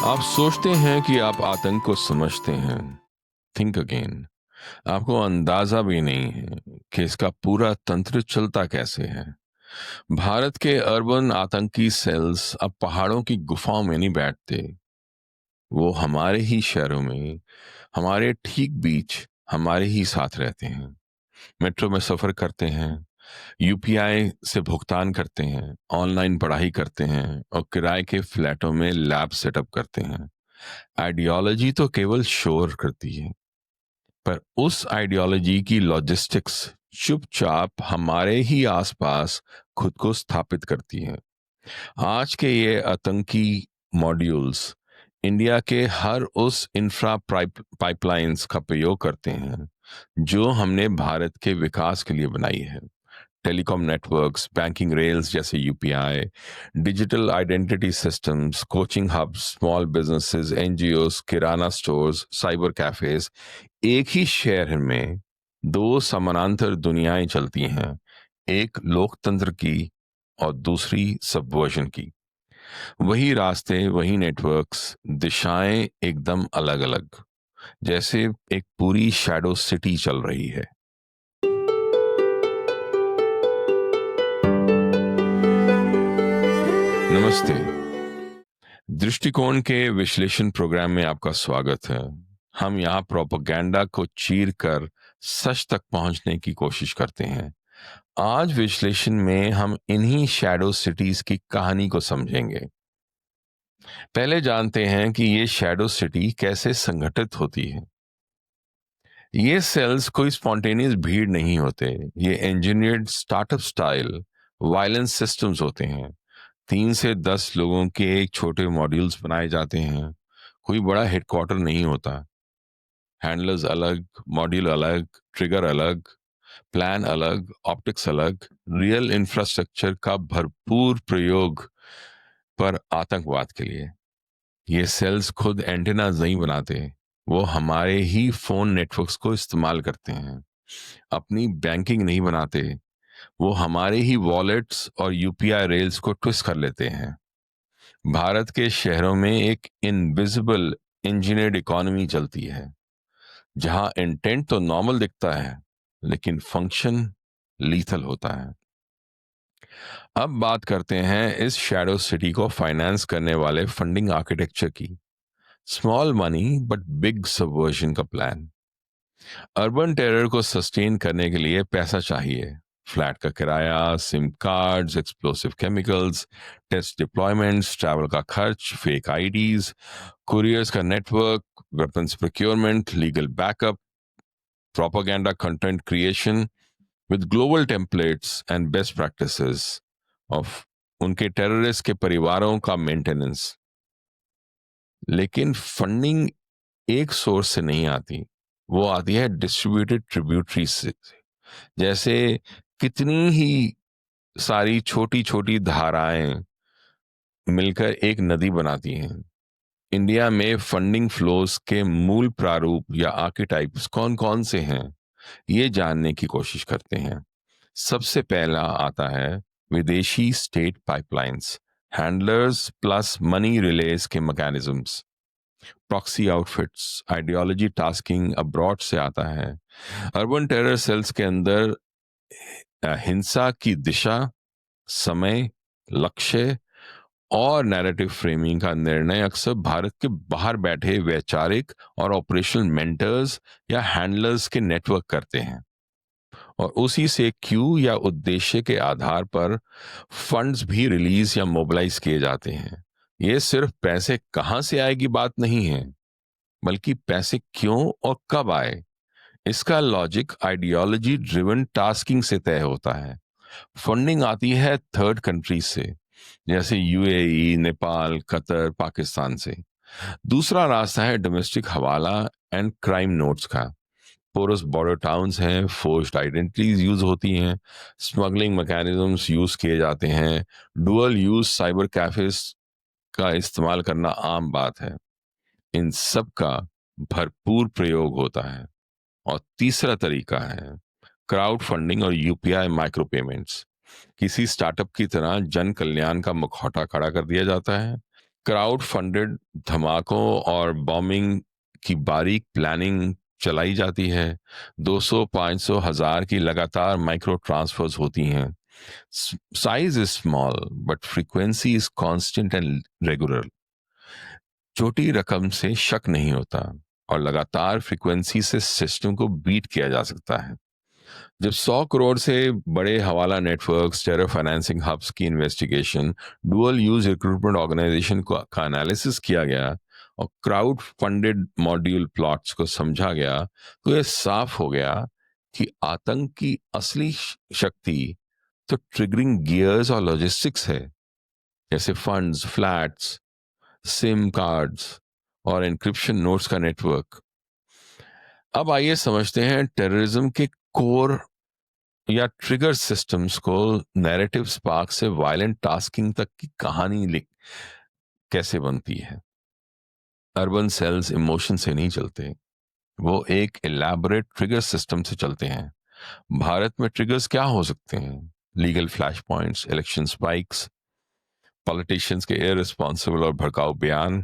आप सोचते हैं कि आप आतंक को समझते हैं। Think again. आपको अंदाजा भी नहीं है कि इसका पूरा तंत्र चलता कैसे है। भारत के अर्बन आतंकी सेल्स अब पहाड़ों की गुफाओं में नहीं बैठते। वो हमारे ही शहरों में, हमारे ठीक बीच, हमारे ही साथ रहते हैं। मेट्रो में सफर करते हैं, यूपीआई से भुगतान करते हैं, ऑनलाइन पढ़ाई करते हैं और किराए के फ्लैटों में लैब सेटअप करते हैं। आइडियोलॉजी तो केवल शोर करती है, पर उस आइडियोलॉजी की लॉजिस्टिक्स चुपचाप हमारे ही आसपास खुद को स्थापित करती है। आज के ये आतंकी मॉड्यूल्स इंडिया के हर उस इंफ्रा पाइपलाइंस का प्रयोग करते हैं जो हमने भारत के विकास के लिए बनाई है। टेलीकॉम नेटवर्क्स, बैंकिंग रेल्स जैसे UPI, digital identity systems, coaching hubs, small businesses, NGOs, kirana stores, cyber cafes, एक ही शहर में दो समानांतर दुनियाएं चलती हैं, एक लोकतंत्र की और दूसरी सबवर्जन की। वही रास्ते, वही नेटवर्क्स, दिशाएं एकदम अलग अलग, जैसे एक पूरी शैडो सिटी चल रही है। नमस्ते। दृष्टिकोण के विश्लेषण प्रोग्राम में आपका स्वागत है। हम यहाँ प्रोपेगेंडा को चीर कर सच तक पहुंचने की कोशिश करते हैं। आज विश्लेषण में हम इन्हीं शैडो सिटीज की कहानी को समझेंगे। पहले जानते हैं कि ये शैडो सिटी कैसे संगठित होती है। ये सेल्स कोई स्पॉन्टेनियस भीड़ नहीं होते। ये engineered startup style violence systems होते हैं। 3 से 10 लोगों के एक छोटे मॉड्यूल्स बनाए जाते हैं। कोई बड़ा हेडक्वार्टर नहीं होता। हैंडलर्स अलग, मॉड्यूल अलग, ट्रिगर अलग, प्लान अलग, ऑप्टिक्स अलग, रियल इंफ्रास्ट्रक्चर का भरपूर प्रयोग पर आतंकवाद के लिए। ये सेल्स खुद एंटेनाज नहीं बनाते, वो हमारे ही फोन नेटवर्क्स को इस्तेमाल करते हैं। अपनी बैंकिंग नहीं बनाते, वो हमारे ही वॉलेट्स और यूपीआई रेल्स को ट्विस्ट कर लेते हैं। भारत के शहरों में एक इनविजिबल इंजीनियर्ड इकोनॉमी चलती है, जहां इंटेंट तो नॉर्मल दिखता है, लेकिन फंक्शन लीथल होता है। अब बात करते हैं इस शैडो सिटी को फाइनेंस करने वाले फंडिंग आर्किटेक्चर की। Small money but big subversion का प्लान। अर्बन टेरर को सस्टेन करने के लिए पैसा चाहिए। फ्लैट का किराया, SIM cards, explosive chemicals, test deployments, travel का खर्च, फेक आईडीज, कुरियर्स का network, weapons procurement, legal backup, propaganda content creation with global templates and best practices of उनके टेररिस्ट के परिवारों का मेंटेनेंस। लेकिन फंडिंग एक सोर्स से नहीं आती, वो आती है डिस्ट्रीब्यूटेड ट्रिब्यूटरी से। जैसे कितनी ही सारी छोटी छोटी धाराएं मिलकर एक नदी बनाती हैं। इंडिया में फंडिंग फ्लोस के मूल प्रारूप या आर्किटाइप्स कौन कौन से हैं, ये जानने की कोशिश करते हैं। सबसे पहला आता है विदेशी state pipelines, handlers plus money relays के mechanisms. Proxy outfits, ideology tasking abroad से आता है। अर्बन टेरर सेल्स के अंदर हिंसा की दिशा, समय, लक्ष्य और नैरेटिव फ्रेमिंग का निर्णय अक्सर भारत के बाहर बैठे वैचारिक और ऑपरेशनल मेंटर्स या हैंडलर्स के नेटवर्क करते हैं, और उसी से क्यू या उद्देश्य के आधार पर फंड्स भी रिलीज या मोबिलाइज किए जाते हैं। ये सिर्फ पैसे कहां से आएगी बात नहीं है, बल्कि पैसे क्यों और कब आए, इसका लॉजिक आइडियोलॉजी ड्रिवन टास्किंग से तय होता है। फंडिंग आती है थर्ड कंट्री से, जैसे यूएई, नेपाल, कतर, पाकिस्तान से। दूसरा रास्ता है डोमेस्टिक हवाला एंड क्राइम नोट्स का। पोरस बॉर्डर टाउन्स हैं, फोर्स्ड आइडेंटिटीज यूज होती हैं, स्मगलिंग मैकेनिज्म्स यूज किए जाते हैं, डुअल यूज साइबर कैफेज का इस्तेमाल करना आम बात है। इन सब का भरपूर प्रयोग होता है। और तीसरा तरीका है क्राउड फंडिंग और यूपीआई माइक्रो पेमेंट्स। किसी स्टार्टअप की तरह जन कल्याण का मुखौटा खड़ा कर दिया जाता है, क्राउड फंडेड धमाकों और बॉम्बिंग की बारीक प्लानिंग चलाई जाती है। 200, 500, 1000 की लगातार माइक्रो ट्रांसफर्स होती हैं। Size is small but frequency is constant and regular. छोटी रकम से शक नहीं होता और लगातार फ्रीक्वेंसी से सिस्टम को बीट किया जा सकता है। जब 100 करोड़ से बड़े hawala networks, terror financing hubs की investigation, dual use recruitment organisation का एनालिसिस किया गया और क्राउड फंडेड मॉड्यूल प्लॉट्स को समझा गया, तो यह साफ हो गया कि आतंक की असली शक्ति तो ट्रिगरिंग गियर्स और लॉजिस्टिक्स है, जैसे फंड्स, फ्लैट्स, सिम कार्ड्स और एन्क्रिप्शन नोट्स का नेटवर्क। अब आइए समझते हैं टेररिज्म के कोर या ट्रिगर सिस्टम्स को। नैरेटिव स्पार्क से वायलेंट टास्किंग तक की कहानी कैसे बनती है। अर्बन सेल्स इमोशन से नहीं चलते, वो एक इलैबोरेट ट्रिगर सिस्टम से चलते हैं। भारत में ट्रिगर्स क्या हो सकते हैं? Legal flash points, election spikes, politicians के इररिस्पॉन्सिबल और भड़काऊ बयान,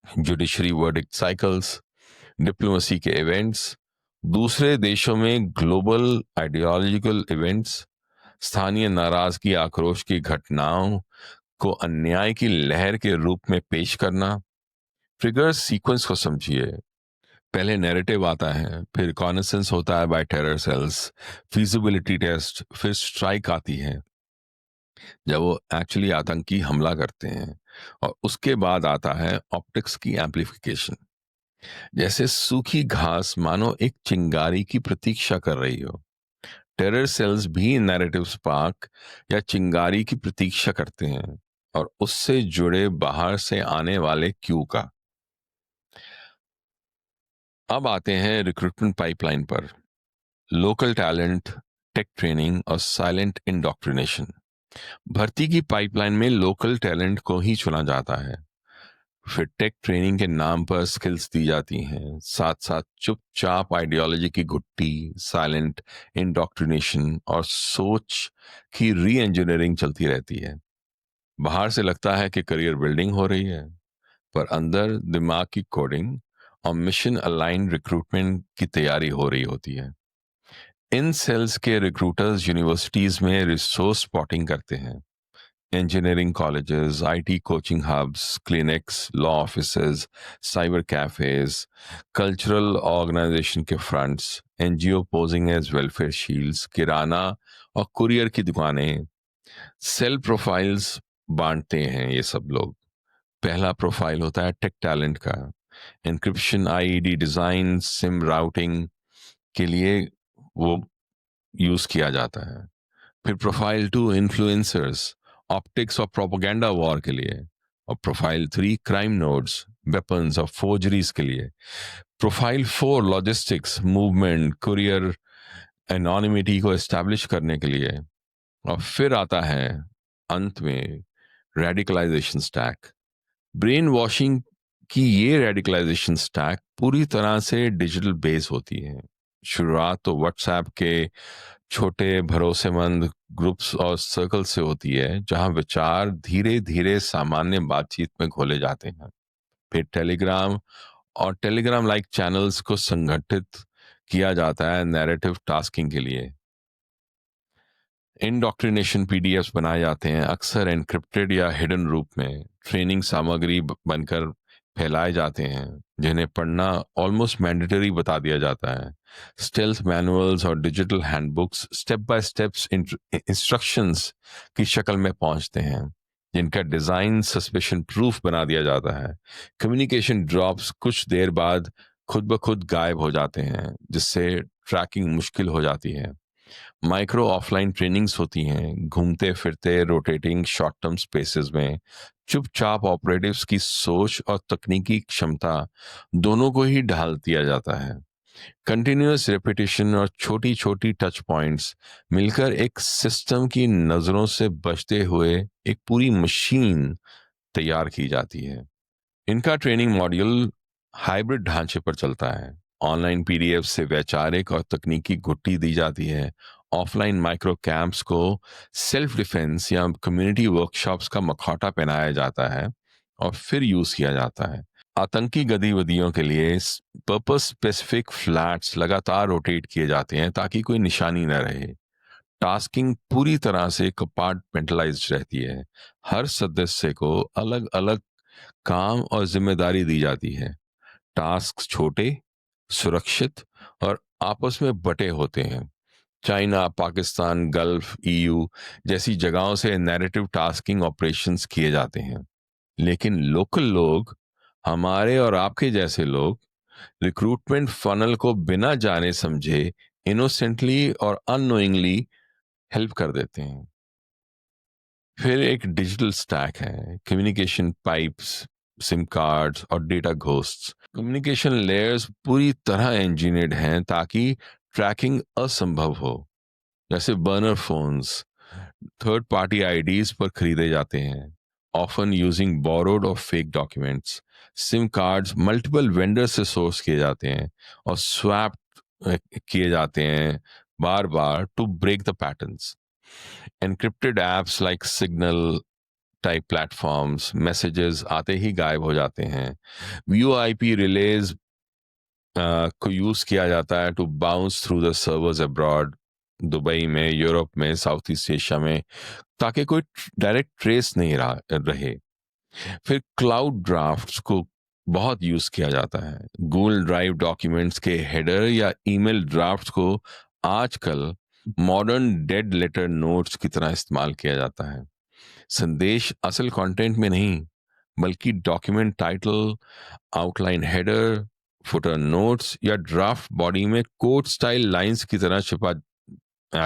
जुडिशरी वर्डिक्ट साइकिल्स, डिप्लोमेसी के इवेंट्स, दूसरे देशों में ग्लोबल आइडियोलॉजिकल इवेंट्स, स्थानीय नाराजगी, आक्रोश की घटनाओं को अन्याय की लहर के रूप में पेश करना। ट्रिगर सीक्वेंस को समझिए। पहले नैरेटिव आता है, फिर रिकॉनेसेंस होता है by terror cells, feasibility test, फिर स्ट्राइक आती है जब वो एक्चुअली आतंकी हमला करते हैं, और उसके बाद आता है ऑप्टिक्स की एम्प्लीफिकेशन। जैसे सूखी घास मानो एक चिंगारी की प्रतीक्षा कर रही हो, टेरर सेल्स भी नैरेटिव स्पार्क या चिंगारी की प्रतीक्षा करते हैं और उससे जुड़े बाहर से आने वाले क्यू का। अब आते हैं रिक्रूटमेंट पाइपलाइन पर। लोकल टैलेंट, टेक ट्रेनिंग और साइलेंट इंडोक्ट्रिनेशन। भर्ती की पाइपलाइन में लोकल टैलेंट को ही चुना जाता है, फिर टेक ट्रेनिंग के नाम पर स्किल्स दी जाती हैं, साथ साथ चुपचाप आइडियोलॉजी की घुट्टी, साइलेंट इंडोक्ट्रिनेशन और सोच की री इंजीनियरिंग चलती रहती है। बाहर से लगता है कि करियर बिल्डिंग हो रही है, पर अंदर दिमाग की कोडिंग और मिशन अलाइन रिक्रूटमेंट की तैयारी हो रही होती है। इन सेल्स के रिक्रूटर्स यूनिवर्सिटीज में रिसोर्स स्पॉटिंग करते हैं। Engineering colleges, IT coaching hubs, clinics, law offices, cyber cafes, cultural organisation के fronts, NGO posing as welfare shields, kirana और कुरियर की दुकानें, सेल प्रोफाइल्स बांटते हैं ये सब लोग। पहला प्रोफाइल होता है टेक टैलेंट का। Encryption, IED design, SIM routing के लिए वो यूज किया जाता है। फिर प्रोफाइल 2 इन्फ्लुएंसर्स, ऑप्टिक्स और प्रोपेगेंडा वॉर के लिए। और प्रोफाइल 3 क्राइम नोड्स, वेपन्स और फोर्जरीज के लिए। Profile 4 logistics, movement, courier, anonymity को एस्टैब्लिश करने के लिए। और फिर आता है अंत में रेडिकलाइजेशन स्टैक। ब्रेन वॉशिंग की ये रेडिकलाइजेशन स्टैक पूरी तरह से डिजिटल बेस होती है। शुरुआत तो व्हाट्सएप के छोटे भरोसेमंद ग्रुप्स और सर्कल से होती है, जहां विचार धीरे धीरे सामान्य बातचीत में घोले जाते हैं। फिर टेलीग्राम और टेलीग्राम लाइक चैनल्स को संगठित किया जाता है नैरेटिव टास्किंग के लिए। इंडोक्ट्रिनेशन पीडीएफ्स बनाए जाते हैं, अक्सर एनक्रिप्टेड या हिडन रूप में। ट्रेनिंग सामग्री बनकर फैलाए जाते हैं, जिन्हें पढ़ना ऑलमोस्ट मैंडेटरी बता दिया जाता है। स्टेल्थ मैनुअल्स और digital handbooks step by steps instructions की शक्ल में पहुंचते हैं, जिनका डिजाइन सस्पेशन प्रूफ बना दिया जाता है। कम्युनिकेशन ड्रॉप्स कुछ देर बाद खुद ब खुद गायब हो जाते हैं, जिससे ट्रैकिंग मुश्किल हो जाती है। माइक्रो ऑफलाइन ट्रेनिंग्स होती हैं, घूमते फिरते रोटेटिंग शॉर्ट टर्म स्पेसेस में। चुपचाप ऑपरेटिव्स की सोच और तकनीकी क्षमता दोनों को ही ढाल दिया जाता है। कंटिन्यूअस रेपिटेशन और छोटी छोटी टच पॉइंट्स मिलकर एक सिस्टम की नजरों से बचते हुए एक पूरी मशीन तैयार की जाती है। इनका ट्रेनिंग मॉड्यूल हाइब्रिड ढांचे पर चलता है। ऑनलाइन पीडीएफ से वैचारिक और तकनीकी गुट्टी दी जाती है। ऑफलाइन माइक्रो कैंप्स को सेल्फ डिफेंस या कम्युनिटी वर्कशॉप्स का मखौटा पहनाया जाता है, और फिर यूज किया जाता है। आतंकी गतिविधियों के लिए पर्पस स्पेसिफिक फ्लैट्स लगातार रोटेट किए जाते हैं ताकि कोई निशानी न रहे। टास्किंग पूरी तरह से कंपार्टमेंटलाइज्ड रहती है। हर सदस्य को अलग अलग काम और जिम्मेदारी दी जाती है। टास्क छोटे, सुरक्षित और आपस में बटे होते हैं। चाइना, पाकिस्तान, गल्फ, ईयू जैसी जगहों से नैरेटिव टास्किंग ऑपरेशंस किए जाते हैं। लेकिन लोकल लोग, हमारे और आपके जैसे लोग, रिक्रूटमेंट फनल को बिना जाने समझे इनोसेंटली और अननोइंगली हेल्प कर देते हैं। फिर एक डिजिटल स्टैक है, कम्युनिकेशन पाइप्स, सिम कार्ड्स और डेटा घोस्ट्स। कम्युनिकेशन लेयर्स पूरी तरह इंजीनियर्ड हैं ताकि ट्रैकिंग असंभव हो। जैसे burner phones third party IDs पर खरीदे जाते हैं, ऑफन यूजिंग बोरोड और fake documents. SIM cards multiple vendor से सोर्स किए जाते हैं और स्वैप किए जाते हैं बार बार to break the patterns. Encrypted apps like Signal type platforms messages आते ही गायब हो जाते हैं। वीओआईपी रिलेज को यूज किया जाता है to bounce through the servers abroad, Dubai में, यूरोप में, साउथ ईस्ट एशिया में, ताकि कोई डायरेक्ट ट्रेस नहीं रहे। फिर क्लाउड ड्राफ्ट्स को बहुत यूज किया जाता है। गूगल ड्राइव डॉक्यूमेंट्स के हेडर या ईमेल ड्राफ्ट्स को आजकल मॉडर्न डेड लेटर नोट्स की तरह इस्तेमाल किया जाता है। संदेश असल कंटेंट में नहीं, बल्कि document title, outline header, footer notes या ड्राफ्ट बॉडी में कोड स्टाइल लाइंस की तरह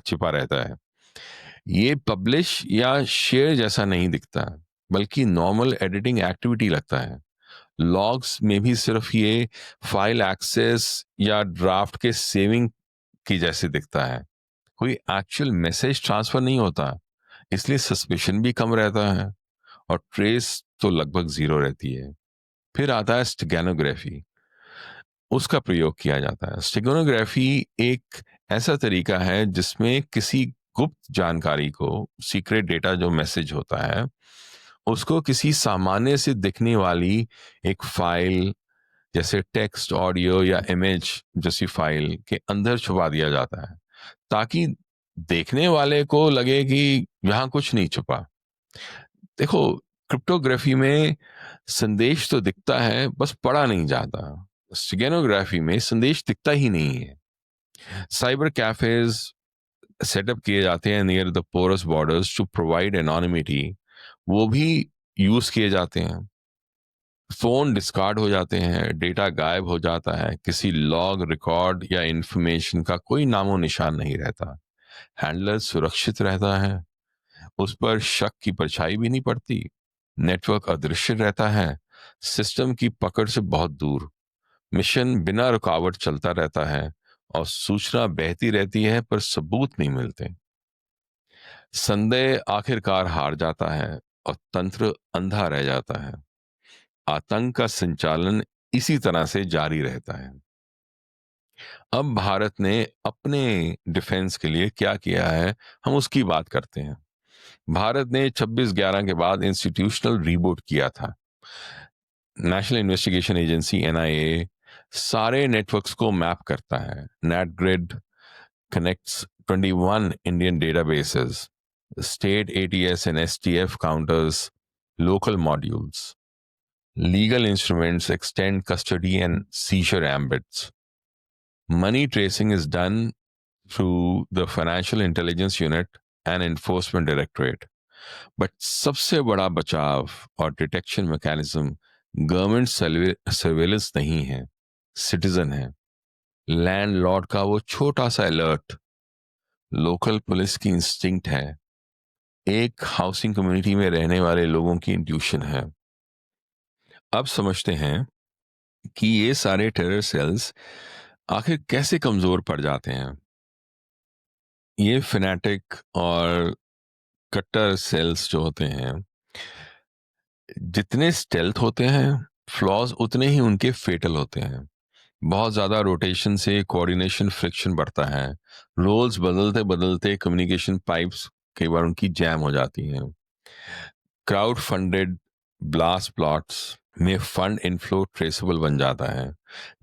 छिपा रहता है। ये पब्लिश या शेयर जैसा नहीं दिखता, बल्कि नॉर्मल एडिटिंग एक्टिविटी लगता है। लॉग्स में भी सिर्फ ये फाइल एक्सेस या ड्राफ्ट के सेविंग की जैसे दिखता है। कोई एक्चुअल मैसेज ट्रांसफर नहीं होता, इसलिए सस्पेशन भी कम रहता है और ट्रेस तो लगभग जीरो रहती है। फिर आता है स्टेगनोग्राफी, उसका प्रयोग किया जाता है। स्टेगनोग्राफी एक ऐसा तरीका है जिसमें किसी गुप्त जानकारी को, सीक्रेट डेटा जो मैसेज होता है, उसको किसी सामान्य से दिखने वाली एक फाइल, जैसे टेक्स्ट, ऑडियो या इमेज जैसी फाइल के अंदर छुपा दिया जाता है, ताकि देखने वाले को लगे कि यहां कुछ नहीं छुपा। देखो, क्रिप्टोग्राफी में संदेश तो दिखता है, बस पढ़ा नहीं जाता। स्टेगनोग्राफी में संदेश दिखता ही नहीं है। साइबर कैफेज सेटअप किए जाते हैं near the porous borders to provide anonymity, वो भी यूज किए जाते हैं। फोन डिस्कार्ड हो जाते हैं, डेटा गायब हो जाता है, किसी लॉग, रिकॉर्ड या इंफॉर्मेशन का कोई नामो निशान नहीं रहता। हैंडलर सुरक्षित रहता है, उस पर शक की परछाई भी नहीं पड़ती। नेटवर्क अदृश्य रहता है, सिस्टम की पकड़ से बहुत दूर। मिशन बिना रुकावट चलता रहता है और सूचना बहती रहती है, पर सबूत नहीं मिलते। संदेह आखिरकार हार जाता है और तंत्र अंधा रह जाता है। आतंक का संचालन इसी तरह से जारी रहता है। अब भारत ने अपने डिफेंस के लिए क्या किया है, हम उसकी बात करते हैं। भारत ने 26/11 के बाद इंस्टीट्यूशनल रीबूट किया था। नेशनल इन्वेस्टिगेशन एजेंसी एनआईए सारे नेटवर्क्स को मैप करता है। NATGRID connects 21 Indian databases, state ATS and STF counters, local modules. Legal instruments extend custody and seizure ambits. Money tracing is done through the Financial Intelligence Unit and Enforcement Directorate. But सबसे बड़ा बचाव और detection mechanism government surveillance नहीं है, citizen है। Landlord का वो छोटा सा अलर्ट, लोकल पुलिस की इंस्टिंक्ट है, एक हाउसिंग कम्युनिटी में रहने वाले लोगों की इंट्यूशन है। अब समझते हैं कि ये सारे टेरर सेल्स आखिर कैसे कमजोर पड़ जाते हैं। ये फिनेटिक और कट्टर सेल्स जो होते हैं, जितने स्टेल्थ होते हैं, फ्लॉज उतने ही उनके फेटल होते हैं। बहुत ज्यादा रोटेशन से कोऑर्डिनेशन फ्रिक्शन बढ़ता है। रोल्स बदलते बदलते कम्युनिकेशन पाइप्स कई बार उनकी जैम हो जाती हैं। क्राउड फंडेड ब्लास्ट प्लॉट्स में फंड इनफ्लो ट्रेसेबल बन जाता है,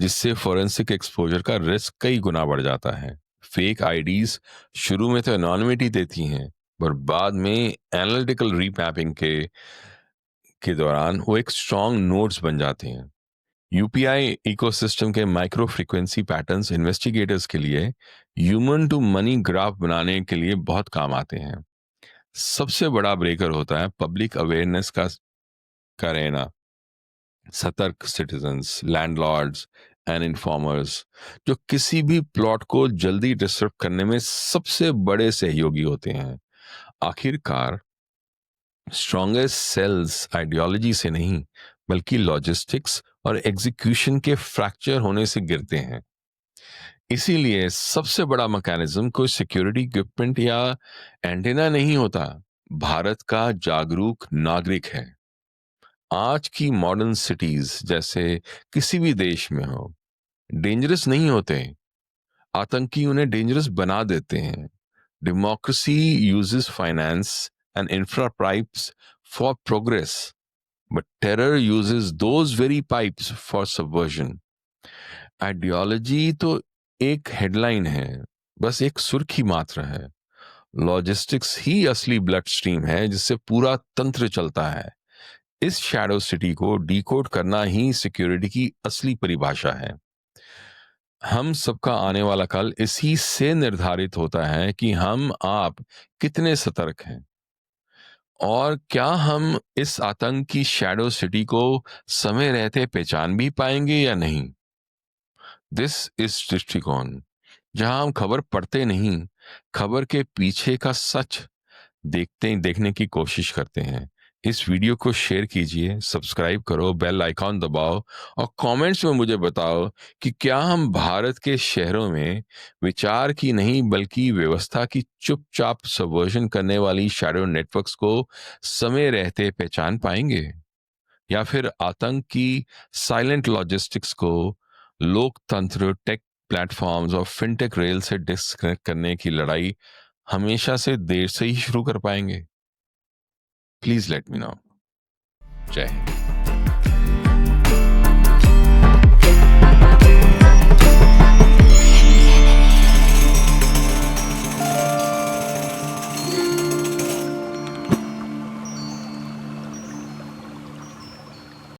जिससे फोरेंसिक एक्सपोजर का रिस्क कई गुना बढ़ जाता है। फेक आईडीज शुरू में तो एनोनिमिटी देती हैं, पर बाद में एनालिटिकल रीमैपिंग के दौरान वो एक स्ट्रॉन्ग नोड्स बन जाते हैं। यूपीआई इकोसिस्टम के माइक्रो फ्रीक्वेंसी पैटर्न्स इन्वेस्टिगेटर्स के लिए ह्यूमन टू मनी ग्राफ बनाने के लिए बहुत काम आते हैं। सबसे बड़ा ब्रेकर होता है पब्लिक अवेयरनेस का रहना। सतर्क सिटीजन्स, लैंडलॉर्ड्स एंड इन्फॉर्मर्स जो किसी भी प्लॉट को जल्दी डिस्टर्ब करने में सबसे बड़े सहयोगी होते हैं। आखिरकार स्ट्रॉन्गेस्ट सेल्स आइडियोलॉजी से नहीं, बल्कि लॉजिस्टिक्स और एग्जीक्यूशन के फ्रैक्चर होने से गिरते हैं। इसीलिए सबसे बड़ा मैकेनिज्म कोई सिक्योरिटी इक्विपमेंट या एंटेना नहीं होता, भारत का जागरूक नागरिक है। आज की मॉडर्न सिटीज जैसे किसी भी देश में हो, डेंजरस नहीं होते, आतंकी उन्हें डेंजरस बना देते हैं। Democracy uses finance and infra pipes for progress, but terror uses those very pipes for subversion. Ideology तो एक हेडलाइन है, बस एक सुर्खी मात्र है। लॉजिस्टिक्स ही असली ब्लड स्ट्रीम है जिससे पूरा तंत्र चलता है। इस शैडो सिटी को डिकोड करना ही सिक्योरिटी की असली परिभाषा है। हम सबका आने वाला कल इसी से निर्धारित होता है कि हम आप कितने सतर्क हैं, और क्या हम इस आतंक की शैडो सिटी को समय रहते पहचान भी पाएंगे या नहीं। दिस इज दृष्टिकोण, जहां हम खबर पढ़ते नहीं, खबर के पीछे का सच देखने की कोशिश करते हैं। इस वीडियो को शेयर कीजिए, सब्सक्राइब करो, बेल आइकॉन दबाओ और कमेंट्स में मुझे बताओ कि क्या हम भारत के शहरों में विचार की नहीं बल्कि व्यवस्था की चुपचाप सबवर्जन करने वाली शैडो नेटवर्क्स को समय रहते पहचान पाएंगे, या फिर आतंक की साइलेंट लॉजिस्टिक्स को लोकतंत्र, टेक प्लेटफॉर्म्स और फिनटेक रेल से डिस्कनेक्ट करने की लड़ाई हमेशा से देर से ही शुरू कर पाएंगे। Please let me know. जय हिंद।